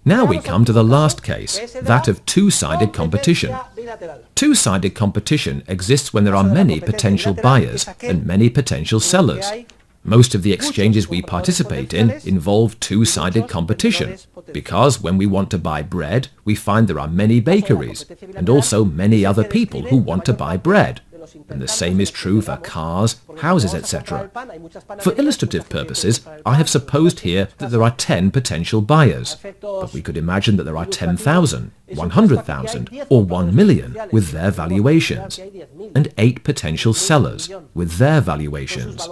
Now we come to the last case, that of two-sided competition. Two-sided competition exists when there are many potential buyers and many potential sellers. Most of the exchanges we participate in involve two-sided competition, because when we want to buy bread, we find there are many bakeries, and also many other people who want to buy bread. And the same is true for cars, houses, etc. For illustrative purposes, I have supposed here that there are 10 potential buyers, but we could imagine that there are 10,000, 100,000, or 1 million with their valuations, and 8 potential sellers with their valuations.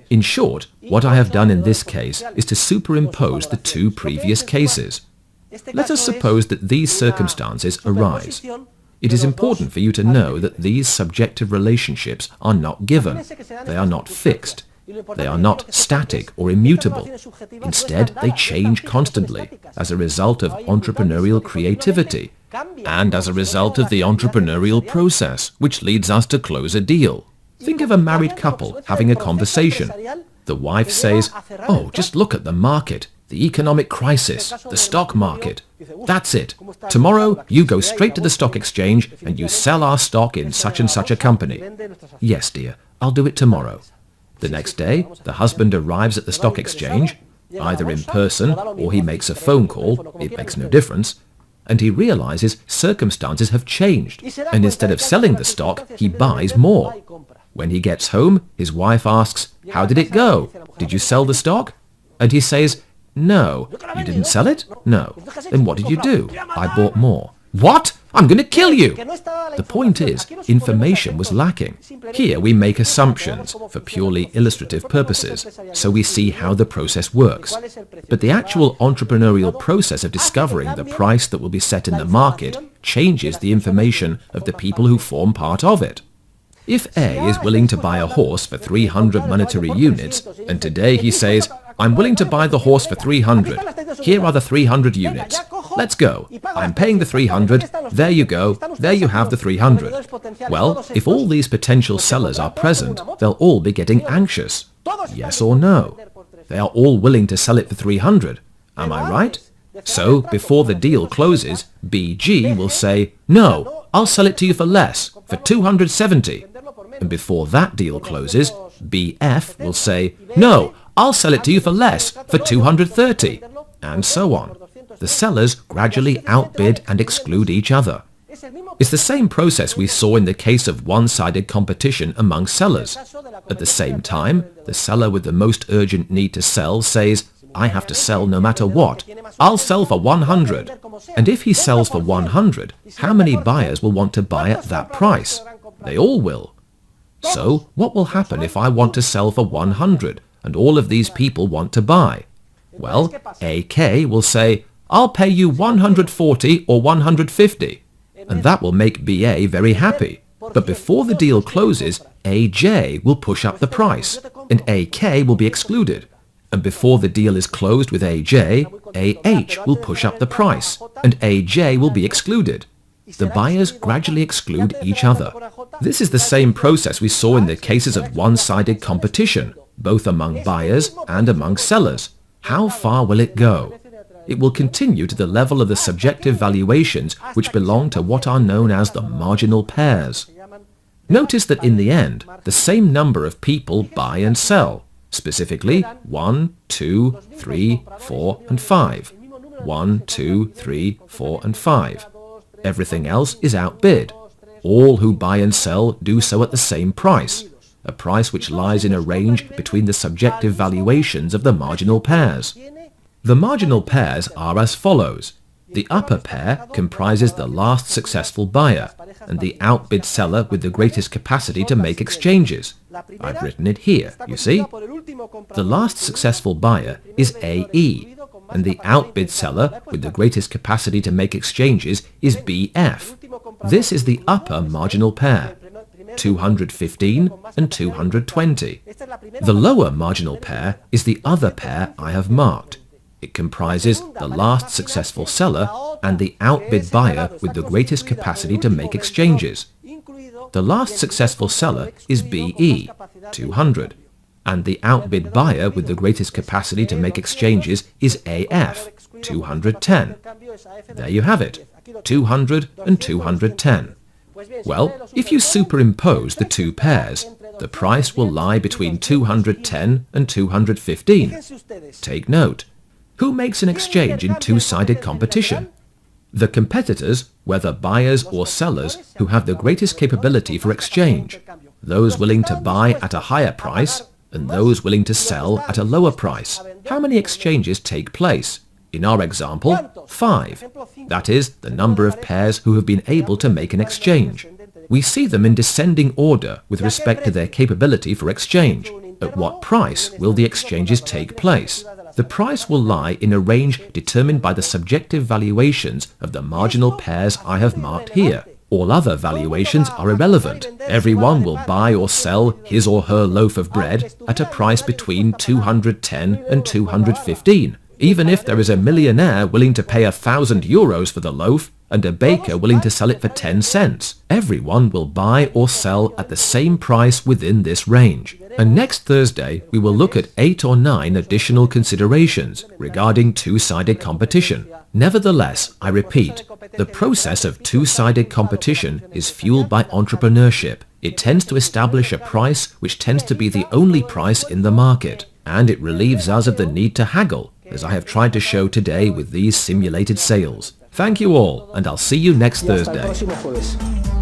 In short, what I have done in this case is to superimpose the two previous cases. Let us suppose that these circumstances arise. It is important for you to know that these subjective relationships are not given. They are not fixed. They are not static or immutable. Instead, they change constantly as a result of entrepreneurial creativity and as a result of the entrepreneurial process, which leads us to close a deal. Think of a married couple having a conversation. The wife says, "Oh, just look at the market. The economic crisis, the stock market. That's it. Tomorrow, you go straight to the stock exchange and you sell our stock in such and such a company." "Yes, dear, I'll do it tomorrow." The next day, the husband arrives at the stock exchange, either in person or he makes a phone call, it makes no difference, and he realizes circumstances have changed, and instead of selling the stock, he buys more. When he gets home, his wife asks, "How did it go? Did you sell the stock?" And he says, "No." "You didn't sell it?" "No." "Then what did you do?" "I bought more." "What? I'm going to kill you!" The point is, information was lacking. Here we make assumptions for purely illustrative purposes, so we see how the process works. But the actual entrepreneurial process of discovering the price that will be set in the market changes the information of the people who form part of it. If A is willing to buy a horse for 300 monetary units, and today he says, "I'm willing to buy the horse for 300. Here are the 300 units. Let's go. I'm paying the 300. There you go. There you have the 300. Well, if all these potential sellers are present, they'll all be getting anxious. Yes or no? They are all willing to sell it for 300. Am I right? So, before the deal closes, BG will say, "No, I'll sell it to you for less, for 270. And before that deal closes, BF will say, "No, I'll sell it to you for less, for 230, and so on. The sellers gradually outbid and exclude each other. It's the same process we saw in the case of one-sided competition among sellers. At the same time, the seller with the most urgent need to sell says, "I have to sell no matter what. I'll sell for 100. And if he sells for 100, how many buyers will want to buy at that price? They all will. So, what will happen if I want to sell for 100 and all of these people want to buy? Well, AK will say, "I'll pay you 140 or 150, and that will make BA very happy. But before the deal closes, AJ will push up the price, and AK will be excluded. And before the deal is closed with AJ, AH will push up the price, and AJ will be excluded. The buyers gradually exclude each other. This is the same process we saw in the cases of one-sided competition, both among buyers and among sellers. How far will it go? It will continue to the level of the subjective valuations which belong to what are known as the marginal pairs. Notice that in the end, the same number of people buy and sell, specifically 1, 2, 3, 4, and 5. 1, 2, 3, 4, and 5. Everything else is outbid. All who buy and sell do so at the same price, a price which lies in a range between the subjective valuations of the marginal pairs. The marginal pairs are as follows. The upper pair comprises the last successful buyer and the outbid seller with the greatest capacity to make exchanges. I've written it here, you see. The last successful buyer is AE, and the outbid seller with the greatest capacity to make exchanges is BF. This is the upper marginal pair, 215 and 220. The lower marginal pair is the other pair I have marked. It comprises the last successful seller and the outbid buyer with the greatest capacity to make exchanges. The last successful seller is BE, 200, and the outbid buyer with the greatest capacity to make exchanges is AF, 210. There you have it, 200 and 210. Well, if you superimpose the two pairs, the price will lie between 210 and 215. Take note. Who makes an exchange in two-sided competition? The competitors, whether buyers or sellers, who have the greatest capability for exchange. Those willing to buy at a higher price and those willing to sell at a lower price. How many exchanges take place? In our example, 5. That is, the number of pairs who have been able to make an exchange. We see them in descending order with respect to their capability for exchange. At what price will the exchanges take place? The price will lie in a range determined by the subjective valuations of the marginal pairs I have marked here. All other valuations are irrelevant. Everyone will buy or sell his or her loaf of bread at a price between 210 and 215. Even if there is a millionaire willing to pay €1,000 for the loaf and a baker willing to sell it for 10 cents, everyone will buy or sell at the same price within this range. And next Thursday, we will look at 8 or 9 additional considerations regarding two-sided competition. Nevertheless, I repeat, the process of two-sided competition is fueled by entrepreneurship. It tends to establish a price which tends to be the only price in the market, and it relieves us of the need to haggle, as I have tried to show today with these simulated sales. Thank you all, and I'll see you next Thursday.